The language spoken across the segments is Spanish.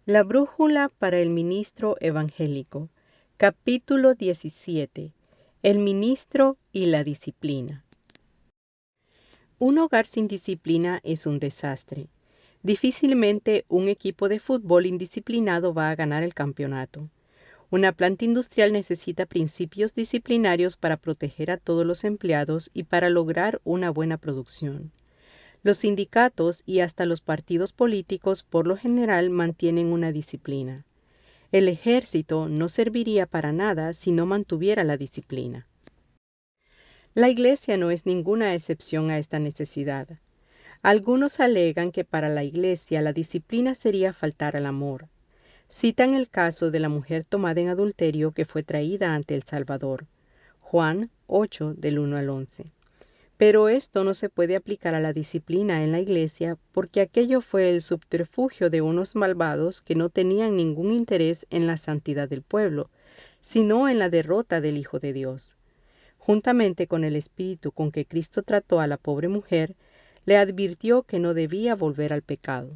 La brújula para el ministro evangélico. Capítulo 17. El ministro y la disciplina. Un hogar sin disciplina es un desastre. Difícilmente un equipo de fútbol indisciplinado va a ganar el campeonato. Una planta industrial necesita principios disciplinarios para proteger a todos los empleados y para lograr una buena producción. Los sindicatos y hasta los partidos políticos por lo general mantienen una disciplina. El ejército no serviría para nada si no mantuviera la disciplina. La Iglesia no es ninguna excepción a esta necesidad. Algunos alegan que para la Iglesia la disciplina sería faltar al amor. Citan el caso de la mujer tomada en adulterio que fue traída ante el Salvador. Juan 8, del 1 al 11. Pero esto no se puede aplicar a la disciplina en la Iglesia porque aquello fue el subterfugio de unos malvados que no tenían ningún interés en la santidad del pueblo, sino en la derrota del Hijo de Dios. Juntamente con el espíritu con que Cristo trató a la pobre mujer, le advirtió que no debía volver al pecado.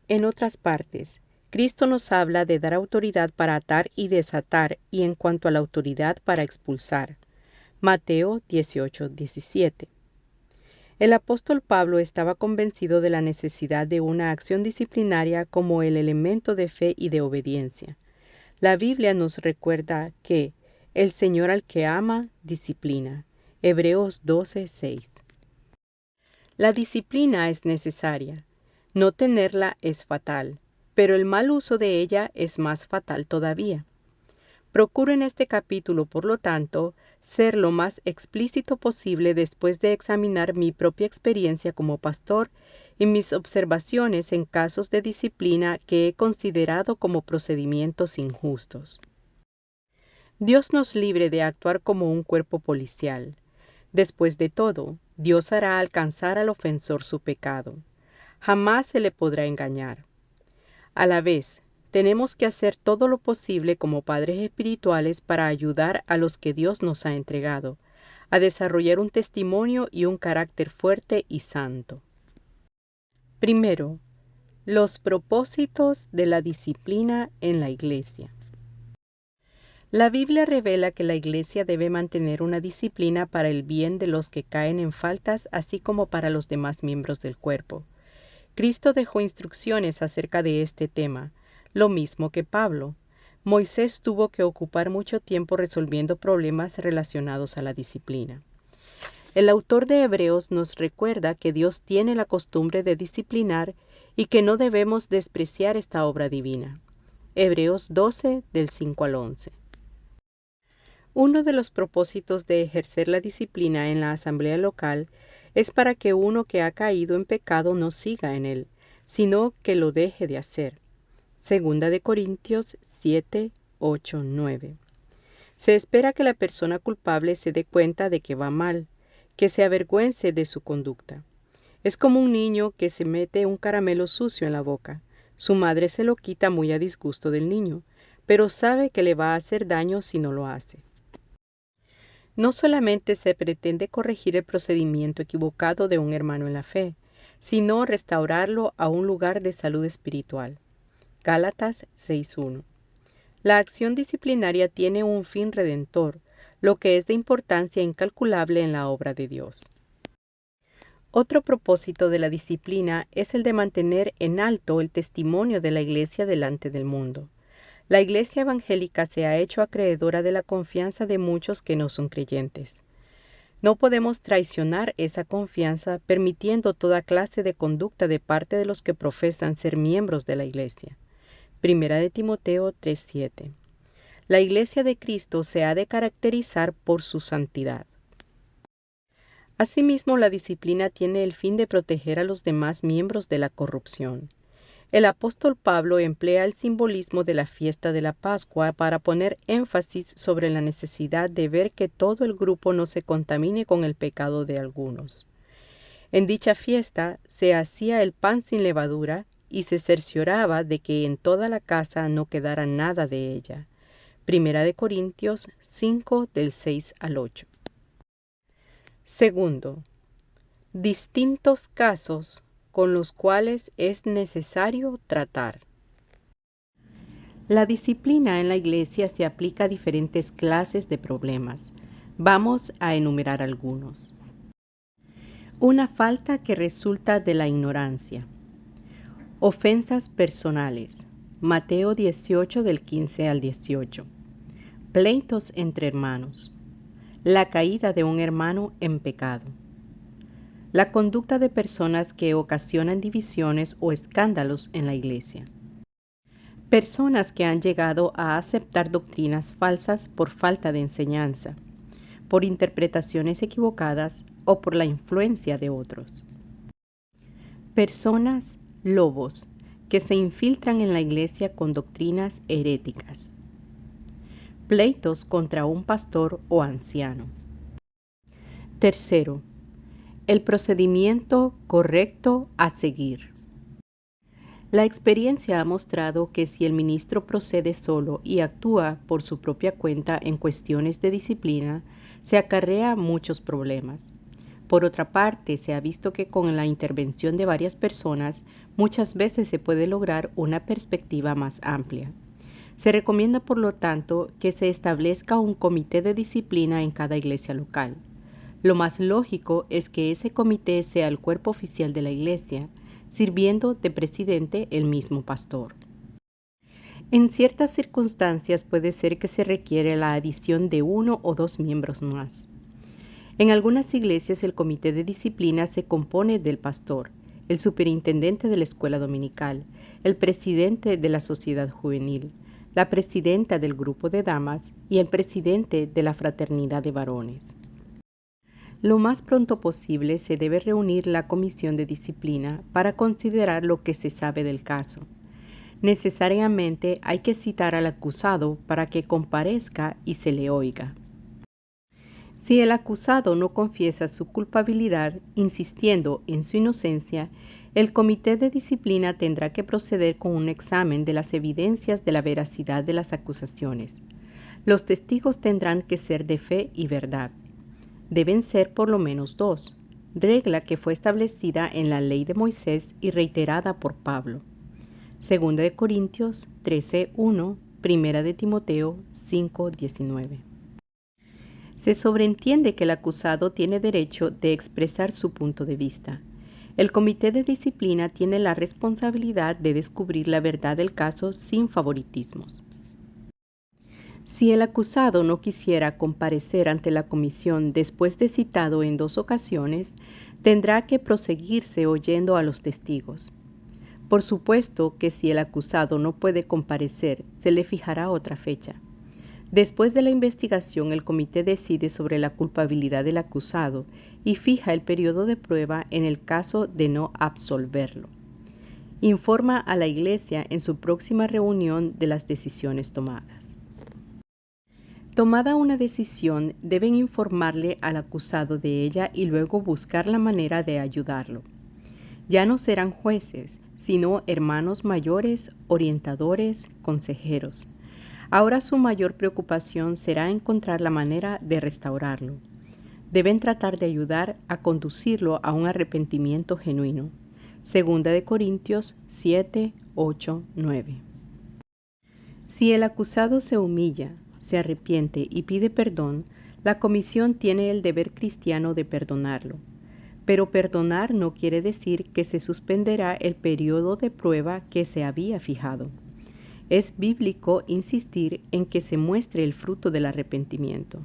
En otras partes, Cristo nos habla de dar autoridad para atar y desatar y en cuanto a la autoridad para expulsar. Mateo 18:17. El apóstol Pablo estaba convencido de la necesidad de una acción disciplinaria como el elemento de fe y de obediencia. La Biblia nos recuerda que el Señor al que ama, disciplina. Hebreos 12:6. La disciplina es necesaria. No tenerla es fatal, pero el mal uso de ella es más fatal todavía. Procuro en este capítulo, por lo tanto, ser lo más explícito posible después de examinar mi propia experiencia como pastor y mis observaciones en casos de disciplina que he considerado como procedimientos injustos. Dios nos libre de actuar como un cuerpo policial. Después de todo, Dios hará alcanzar al ofensor su pecado. Jamás se le podrá engañar. A la vez, tenemos que hacer todo lo posible como padres espirituales para ayudar a los que Dios nos ha entregado, a desarrollar un testimonio y un carácter fuerte y santo. Primero, los propósitos de la disciplina en la Iglesia. La Biblia revela que la Iglesia debe mantener una disciplina para el bien de los que caen en faltas, así como para los demás miembros del cuerpo. Cristo dejó instrucciones acerca de este tema, lo mismo que Pablo. Moisés tuvo que ocupar mucho tiempo resolviendo problemas relacionados a la disciplina. El autor de Hebreos nos recuerda que Dios tiene la costumbre de disciplinar y que no debemos despreciar esta obra divina. Hebreos 12, del 5 al 11. Uno de los propósitos de ejercer la disciplina en la asamblea local es para que uno que ha caído en pecado no siga en él, sino que lo deje de hacer. Segunda de Corintios 7, 8, 9. Se espera que la persona culpable se dé cuenta de que va mal, que se avergüence de su conducta. Es como un niño que se mete un caramelo sucio en la boca. Su madre se lo quita muy a disgusto del niño, pero sabe que le va a hacer daño si no lo hace. No solamente se pretende corregir el procedimiento equivocado de un hermano en la fe, sino restaurarlo a un lugar de salud espiritual. Gálatas 6:1. La acción disciplinaria tiene un fin redentor, lo que es de importancia incalculable en la obra de Dios. Otro propósito de la disciplina es el de mantener en alto el testimonio de la Iglesia delante del mundo. La Iglesia evangélica se ha hecho acreedora de la confianza de muchos que no son creyentes. No podemos traicionar esa confianza permitiendo toda clase de conducta de parte de los que profesan ser miembros de la Iglesia. Primera de Timoteo 3:7. La Iglesia de Cristo se ha de caracterizar por su santidad. Asimismo, la disciplina tiene el fin de proteger a los demás miembros de la corrupción. El apóstol Pablo emplea el simbolismo de la fiesta de la Pascua para poner énfasis sobre la necesidad de ver que todo el grupo no se contamine con el pecado de algunos. En dicha fiesta se hacía el pan sin levadura y se cercioraba de que en toda la casa no quedara nada de ella. Primera de Corintios 5, del 6 al 8. Segundo, distintos casos con los cuales es necesario tratar. La disciplina en la iglesia se aplica a diferentes clases de problemas. Vamos a enumerar algunos. Una falta que resulta de la ignorancia. Ofensas personales. Mateo 18 del 15 al 18. Pleitos entre hermanos. La caída de un hermano en pecado. La conducta de personas que ocasionan divisiones o escándalos en la iglesia. Personas que han llegado a aceptar doctrinas falsas por falta de enseñanza, por interpretaciones equivocadas o por la influencia de otros. Personas lobos que se infiltran en la iglesia con doctrinas heréticas. Pleitos contra un pastor o anciano. Tercero, el procedimiento correcto a seguir. La experiencia ha mostrado que si el ministro procede solo y actúa por su propia cuenta en cuestiones de disciplina, se acarrea muchos problemas. Por otra parte, se ha visto que con la intervención de varias personas, muchas veces se puede lograr una perspectiva más amplia. Se recomienda, por lo tanto, que se establezca un comité de disciplina en cada iglesia local. Lo más lógico es que ese comité sea el cuerpo oficial de la iglesia, sirviendo de presidente el mismo pastor. En ciertas circunstancias puede ser que se requiere la adición de 1 o 2 miembros más. En algunas iglesias el comité de disciplina se compone del pastor, el superintendente de la escuela dominical, el presidente de la sociedad juvenil, la presidenta del grupo de damas y el presidente de la fraternidad de varones. Lo más pronto posible se debe reunir la comisión de disciplina para considerar lo que se sabe del caso. Necesariamente hay que citar al acusado para que comparezca y se le oiga. Si el acusado no confiesa su culpabilidad, insistiendo en su inocencia, el comité de disciplina tendrá que proceder con un examen de las evidencias de la veracidad de las acusaciones. Los testigos tendrán que ser de fe y verdad. Deben ser por lo menos 2, regla que fue establecida en la ley de Moisés y reiterada por Pablo. 2 de Corintios 13:1, 1 de Timoteo 5:19. Se sobreentiende que el acusado tiene derecho de expresar su punto de vista. El comité de disciplina tiene la responsabilidad de descubrir la verdad del caso sin favoritismos. Si el acusado no quisiera comparecer ante la comisión después de citado en 2 ocasiones, tendrá que proseguirse oyendo a los testigos. Por supuesto que si el acusado no puede comparecer, se le fijará otra fecha. Después de la investigación, el comité decide sobre la culpabilidad del acusado y fija el periodo de prueba en el caso de no absolverlo. Informa a la iglesia en su próxima reunión de las decisiones tomadas. Tomada una decisión, deben informarle al acusado de ella y luego buscar la manera de ayudarlo. Ya no serán jueces, sino hermanos mayores, orientadores, consejeros. Ahora su mayor preocupación será encontrar la manera de restaurarlo. Deben tratar de ayudar a conducirlo a un arrepentimiento genuino. 2 de Corintios 7, 8, 9. Si el acusado se humilla, se arrepiente y pide perdón, la comisión tiene el deber cristiano de perdonarlo. Pero perdonar no quiere decir que se suspenderá el periodo de prueba que se había fijado. Es bíblico insistir en que se muestre el fruto del arrepentimiento.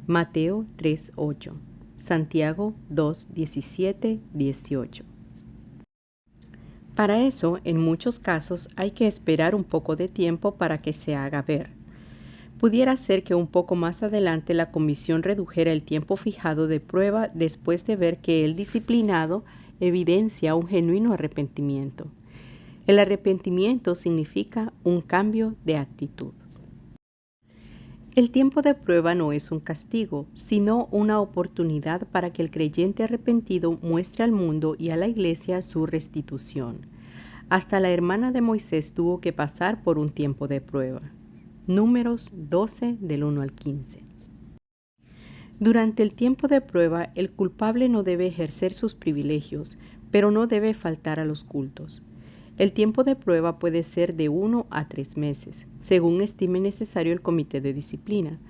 Mateo 3:8, Santiago 2:17, 18. Para eso, en muchos casos, hay que esperar un poco de tiempo para que se haga ver. Pudiera ser que un poco más adelante la comisión redujera el tiempo fijado de prueba después de ver que el disciplinado evidencia un genuino arrepentimiento. El arrepentimiento significa un cambio de actitud. El tiempo de prueba no es un castigo, sino una oportunidad para que el creyente arrepentido muestre al mundo y a la iglesia su restitución. Hasta la hermana de Moisés tuvo que pasar por un tiempo de prueba. Números 12 del 1 al 15. Durante el tiempo de prueba, el culpable no debe ejercer sus privilegios, pero no debe faltar a los cultos. El tiempo de prueba puede ser de 1 a 3 meses, según estime necesario el comité de disciplina,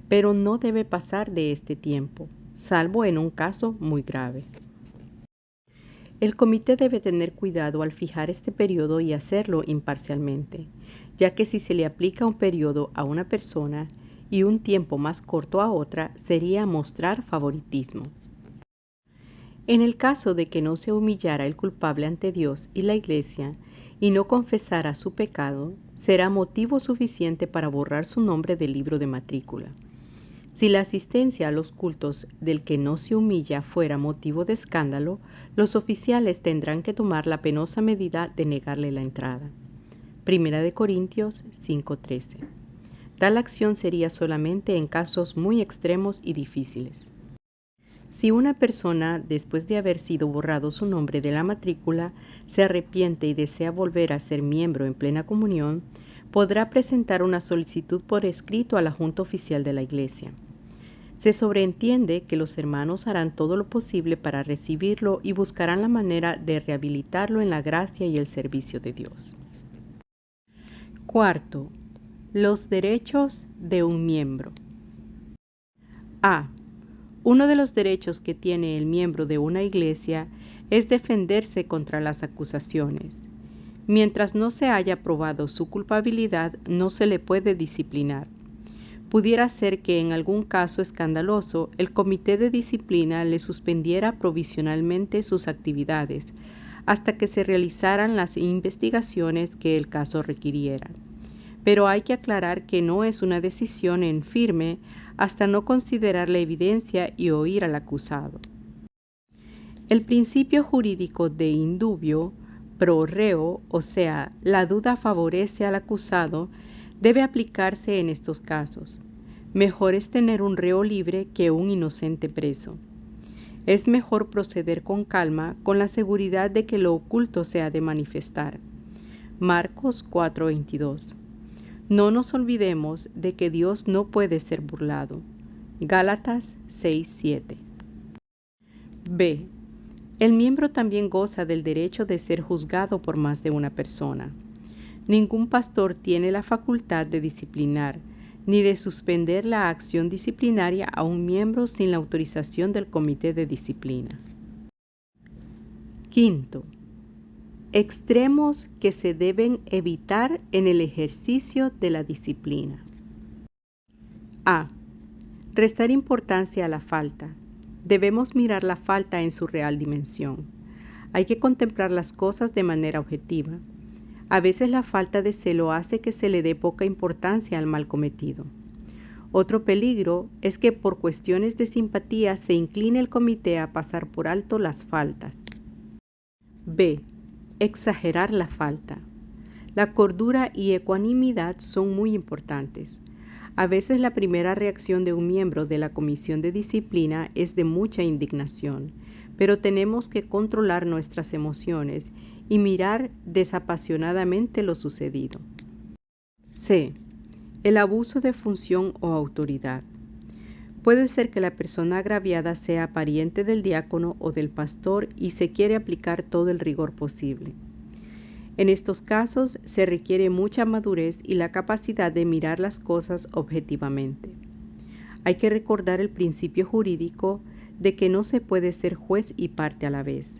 pero no debe pasar de este tiempo, salvo en un caso muy grave. El comité debe tener cuidado al fijar este periodo y hacerlo imparcialmente, ya que si se le aplica un periodo a una persona y un tiempo más corto a otra, sería mostrar favoritismo. En el caso de que no se humillara el culpable ante Dios y la Iglesia y no confesara su pecado, será motivo suficiente para borrar su nombre del libro de matrícula. Si la asistencia a los cultos del que no se humilla fuera motivo de escándalo, los oficiales tendrán que tomar la penosa medida de negarle la entrada. 1 Corintios 5:13. Tal acción sería solamente en casos muy extremos y difíciles. Si una persona, después de haber sido borrado su nombre de la matrícula, se arrepiente y desea volver a ser miembro en plena comunión, podrá presentar una solicitud por escrito a la Junta Oficial de la Iglesia. Se sobreentiende que los hermanos harán todo lo posible para recibirlo y buscarán la manera de rehabilitarlo en la gracia y el servicio de Dios. Cuarto, los derechos de un miembro. A. Uno de los derechos que tiene el miembro de una iglesia es defenderse contra las acusaciones. Mientras no se haya probado su culpabilidad, no se le puede disciplinar. Pudiera ser que en algún caso escandaloso el comité de disciplina le suspendiera provisionalmente sus actividades hasta que se realizaran las investigaciones que el caso requiriera. Pero hay que aclarar que no es una decisión en firme hasta no considerar la evidencia y oír al acusado. El principio jurídico de indubio pro reo, o sea, la duda favorece al acusado, debe aplicarse en estos casos. Mejor es tener un reo libre que un inocente preso. Es mejor proceder con calma, con la seguridad de que lo oculto se ha de manifestar. Marcos 4:22. No nos olvidemos de que Dios no puede ser burlado. Gálatas 6:7. B. El miembro también goza del derecho de ser juzgado por más de una persona. Ningún pastor tiene la facultad de disciplinar, ni de suspender la acción disciplinaria a un miembro sin la autorización del comité de disciplina. Quinto, extremos que se deben evitar en el ejercicio de la disciplina. A. Restar importancia a la falta. Debemos mirar la falta en su real dimensión. Hay que contemplar las cosas de manera objetiva. A veces la falta de celo hace que se le dé poca importancia al mal cometido. Otro peligro es que por cuestiones de simpatía se incline el comité a pasar por alto las faltas. B. Exagerar la falta. La cordura y ecuanimidad son muy importantes. A veces la primera reacción de un miembro de la comisión de disciplina es de mucha indignación, pero tenemos que controlar nuestras emociones y mirar desapasionadamente lo sucedido. C. El abuso de función o autoridad. Puede ser que la persona agraviada sea pariente del diácono o del pastor y se quiere aplicar todo el rigor posible. En estos casos se requiere mucha madurez y la capacidad de mirar las cosas objetivamente. Hay que recordar el principio jurídico de que no se puede ser juez y parte a la vez.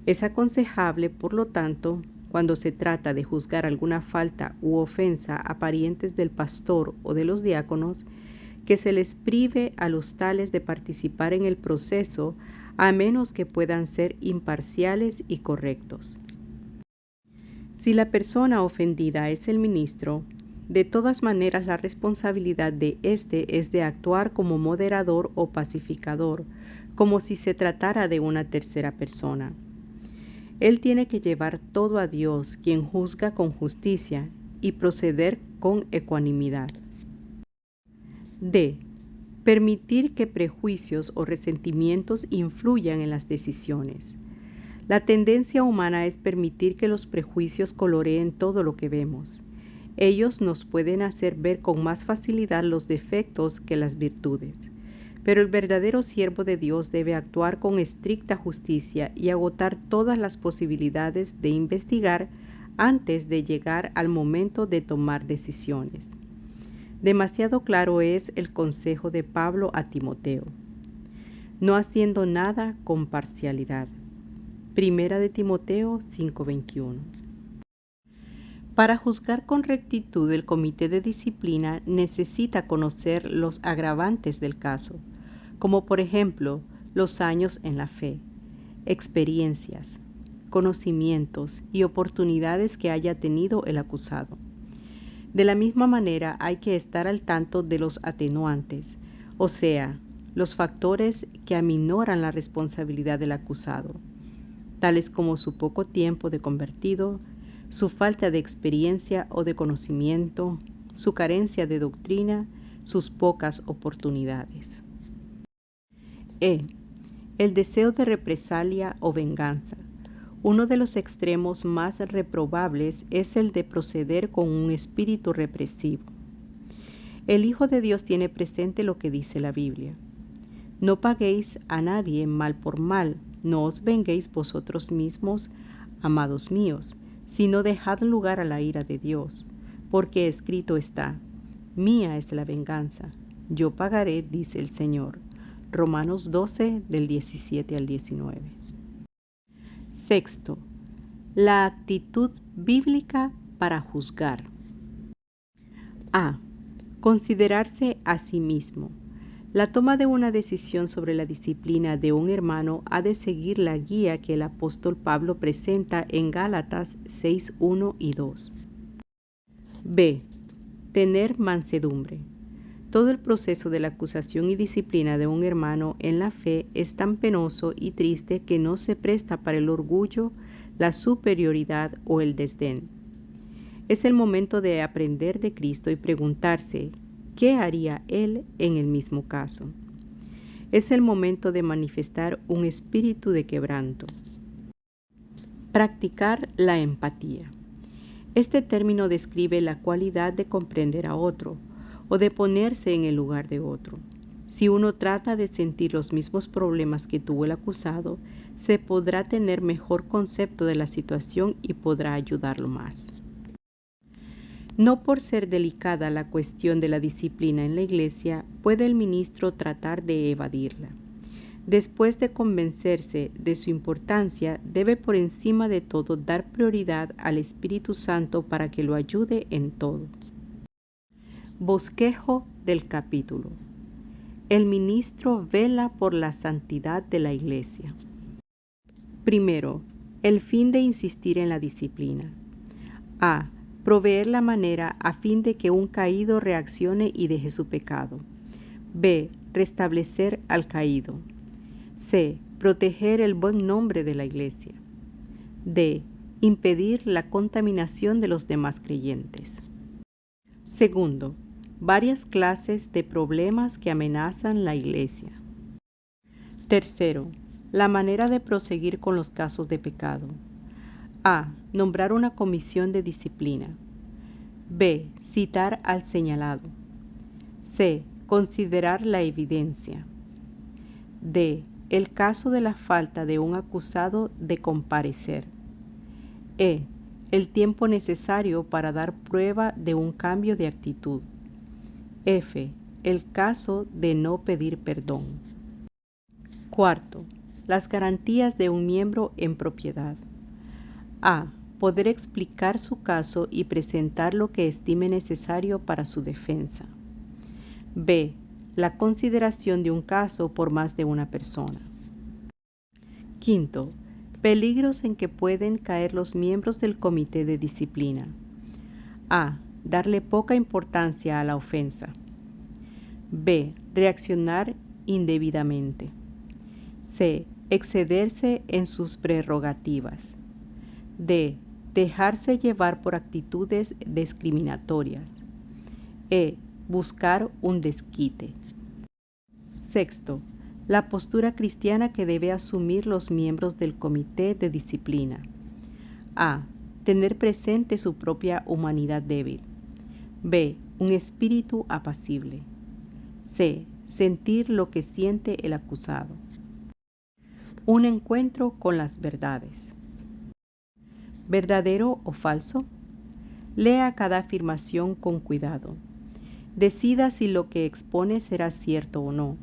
Es aconsejable, por lo tanto, cuando se trata de juzgar alguna falta u ofensa a parientes del pastor o de los diáconos, que se les prive a los tales de participar en el proceso a menos que puedan ser imparciales y correctos. Si la persona ofendida es el ministro, de todas maneras la responsabilidad de éste es de actuar como moderador o pacificador, como si se tratara de una tercera persona. Él tiene que llevar todo a Dios, quien juzga con justicia, y proceder con ecuanimidad. D. Permitir que prejuicios o resentimientos influyan en las decisiones. La tendencia humana es permitir que los prejuicios coloreen todo lo que vemos. Ellos nos pueden hacer ver con más facilidad los defectos que las virtudes. Pero el verdadero siervo de Dios debe actuar con estricta justicia y agotar todas las posibilidades de investigar antes de llegar al momento de tomar decisiones. Demasiado claro es el consejo de Pablo a Timoteo: no haciendo nada con parcialidad. Primera de Timoteo 5:21. Para juzgar con rectitud, el comité de disciplina necesita conocer los agravantes del caso, como por ejemplo los años en la fe, experiencias, conocimientos y oportunidades que haya tenido el acusado. De la misma manera, hay que estar al tanto de los atenuantes, o sea, los factores que aminoran la responsabilidad del acusado, tales como su poco tiempo de convertido, su falta de experiencia o de conocimiento, su carencia de doctrina, sus pocas oportunidades. El deseo de represalia o venganza. Uno de los extremos más reprobables es el de proceder con un espíritu represivo. El Hijo de Dios tiene presente lo que dice la Biblia: no paguéis a nadie mal por mal, no os venguéis vosotros mismos, amados míos, sino dejad lugar a la ira de Dios, porque escrito está: mía es la venganza, yo pagaré, dice el Señor. Romanos 12, del 17 al 19. Sexto, la actitud bíblica para juzgar. A. Considerarse a sí mismo. La toma de una decisión sobre la disciplina de un hermano ha de seguir la guía que el apóstol Pablo presenta en Gálatas 6, 1 y 2. B. Tener mansedumbre. Todo el proceso de la acusación y disciplina de un hermano en la fe es tan penoso y triste que no se presta para el orgullo, la superioridad o el desdén. Es el momento de aprender de Cristo y preguntarse: ¿qué haría Él en el mismo caso? Es el momento de manifestar un espíritu de quebranto. Practicar la empatía. Este término describe la cualidad de comprender a otro o de ponerse en el lugar de otro. Si uno trata de sentir los mismos problemas que tuvo el acusado, se podrá tener mejor concepto de la situación y podrá ayudarlo más. No por ser delicada la cuestión de la disciplina en la iglesia, puede el ministro tratar de evadirla. Después de convencerse de su importancia, debe por encima de todo dar prioridad al Espíritu Santo para que lo ayude en todo. Bosquejo del capítulo. El ministro vela por la santidad de la iglesia. Primero, el fin de insistir en la disciplina. A. Proveer la manera a fin de que un caído reaccione y deje su pecado. B. Restablecer al caído. C. Proteger el buen nombre de la iglesia. D. Impedir la contaminación de los demás creyentes. Segundo, varias clases de problemas que amenazan la iglesia. Tercero, la manera de proseguir con los casos de pecado. A. Nombrar una comisión de disciplina. B. Citar al señalado. C. Considerar la evidencia. D. El caso de la falta de un acusado de comparecer. E. El tiempo necesario para dar prueba de un cambio de actitud. F. El caso de no pedir perdón. Cuarto, las garantías de un miembro en propiedad. A. Poder explicar su caso y presentar lo que estime necesario para su defensa. B. La consideración de un caso por más de una persona. Quinto, peligros en que pueden caer los miembros del comité de disciplina. A. Darle poca importancia a la ofensa. B. Reaccionar indebidamente. C. Excederse en sus prerrogativas. D. Dejarse llevar por actitudes discriminatorias. E. Buscar un desquite. Sexto, la postura cristiana que debe asumir los miembros del comité de disciplina. A. Tener presente su propia humanidad débil. B. Un espíritu apacible. C. Sentir lo que siente el acusado. Un encuentro con las verdades. ¿Verdadero o falso? Lea cada afirmación con cuidado. Decida si lo que expone será cierto o no.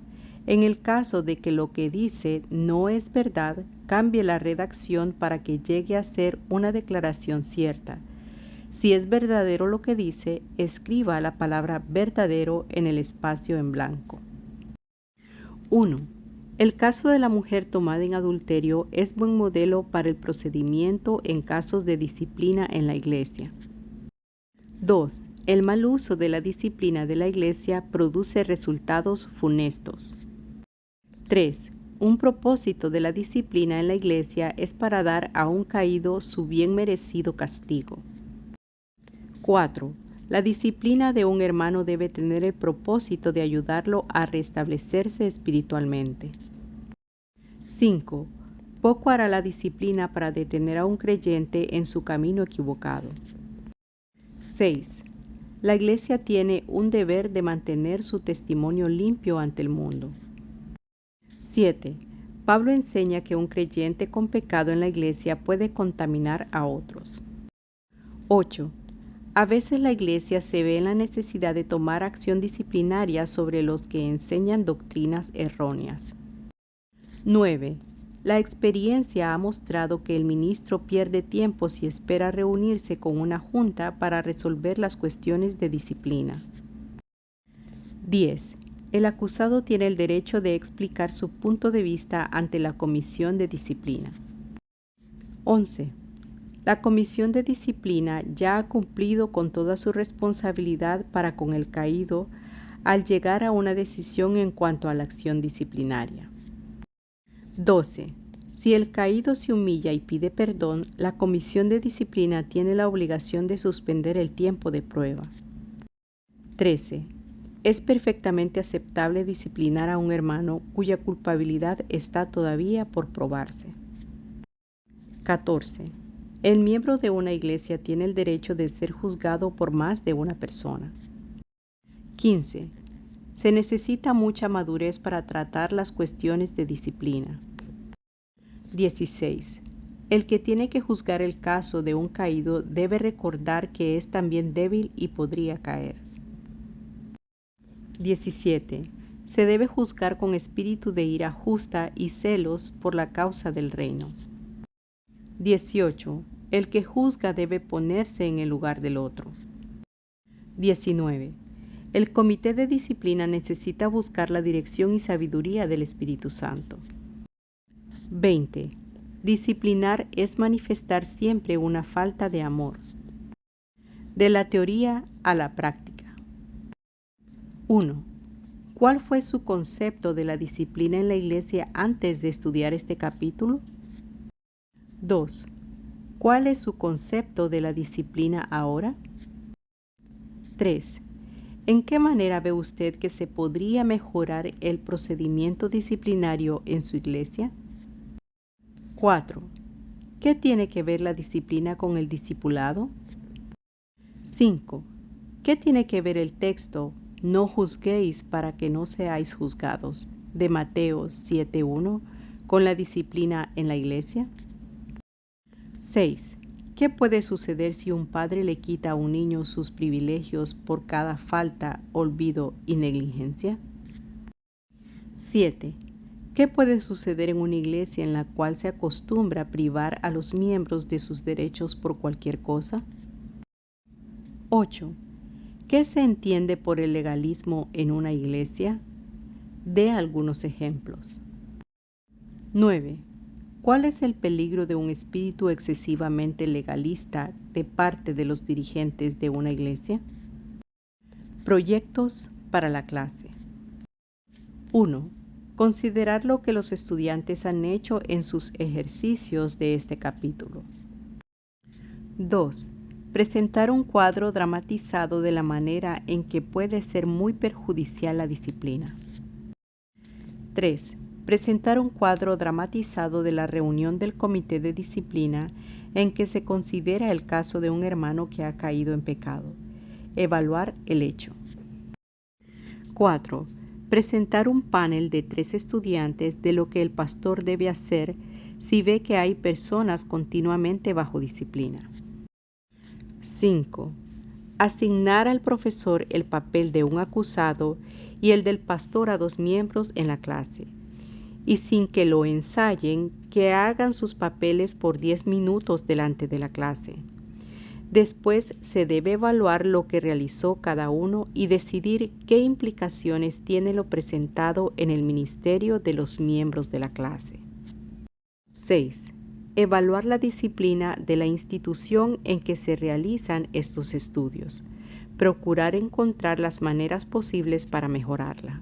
En el caso de que lo que dice no es verdad, cambie la redacción para que llegue a ser una declaración cierta. Si es verdadero lo que dice, escriba la palabra verdadero en el espacio en blanco. 1. El caso de la mujer tomada en adulterio es buen modelo para el procedimiento en casos de disciplina en la iglesia. 2. El mal uso de la disciplina de la iglesia produce resultados funestos. 3. Un propósito de la disciplina en la iglesia es para dar a un caído su bien merecido castigo. 4. La disciplina de un hermano debe tener el propósito de ayudarlo a restablecerse espiritualmente. 5. Poco hará la disciplina para detener a un creyente en su camino equivocado. 6. La iglesia tiene un deber de mantener su testimonio limpio ante el mundo. 7. Pablo enseña que un creyente con pecado en la iglesia puede contaminar a otros. 8. A veces la iglesia se ve en la necesidad de tomar acción disciplinaria sobre los que enseñan doctrinas erróneas. 9. La experiencia ha mostrado que el ministro pierde tiempo si espera reunirse con una junta para resolver las cuestiones de disciplina. 10. El acusado tiene el derecho de explicar su punto de vista ante la comisión de disciplina. 11. La comisión de disciplina ya ha cumplido con toda su responsabilidad para con el caído al llegar a una decisión en cuanto a la acción disciplinaria. 12. Si el caído se humilla y pide perdón, la comisión de disciplina tiene la obligación de suspender el tiempo de prueba. 13. Es perfectamente aceptable disciplinar a un hermano cuya culpabilidad está todavía por probarse. 14. El miembro de una iglesia tiene el derecho de ser juzgado por más de una persona. 15. Se necesita mucha madurez para tratar las cuestiones de disciplina. 16. El que tiene que juzgar el caso de un caído debe recordar que es también débil y podría caer. 17. Se debe juzgar con espíritu de ira justa y celos por la causa del reino. 18. El que juzga debe ponerse en el lugar del otro. 19. El comité de disciplina necesita buscar la dirección y sabiduría del Espíritu Santo. 20. Disciplinar es manifestar siempre una falta de amor. De la teoría a la práctica. 1. ¿Cuál fue su concepto de la disciplina en la iglesia antes de estudiar este capítulo? 2. ¿Cuál es su concepto de la disciplina ahora? 3. ¿En qué manera ve usted que se podría mejorar el procedimiento disciplinario en su iglesia? 4. ¿Qué tiene que ver la disciplina con el discipulado? 5. ¿Qué tiene que ver el texto "No juzguéis para que no seáis juzgados" de Mateo 7:1 con la disciplina en la iglesia? 6. ¿Qué puede suceder si un padre le quita a un niño sus privilegios por cada falta, olvido y negligencia? 7. ¿Qué puede suceder en una iglesia en la cual se acostumbra a privar a los miembros de sus derechos por cualquier cosa? 8. ¿Qué se entiende por el legalismo en una iglesia? Dé algunos ejemplos. 9. ¿Cuál es el peligro de un espíritu excesivamente legalista de parte de los dirigentes de una iglesia? Proyectos para la clase. 1. Considerar lo que los estudiantes han hecho en sus ejercicios de este capítulo. 2. Presentar un cuadro dramatizado de la manera en que puede ser muy perjudicial la disciplina. 3. Presentar un cuadro dramatizado de la reunión del comité de disciplina en que se considera el caso de un hermano que ha caído en pecado. Evaluar el hecho. 4. Presentar un panel de 3 estudiantes de lo que el pastor debe hacer si ve que hay personas continuamente bajo disciplina. 5. Asignar al profesor el papel de un acusado y el del pastor a 2 miembros en la clase, y sin que lo ensayen, que hagan sus papeles por 10 minutos delante de la clase. Después se debe evaluar lo que realizó cada uno y decidir qué implicaciones tiene lo presentado en el ministerio de los miembros de la clase. 6. Evaluar la disciplina de la institución en que se realizan estos estudios. Procurar encontrar las maneras posibles para mejorarla.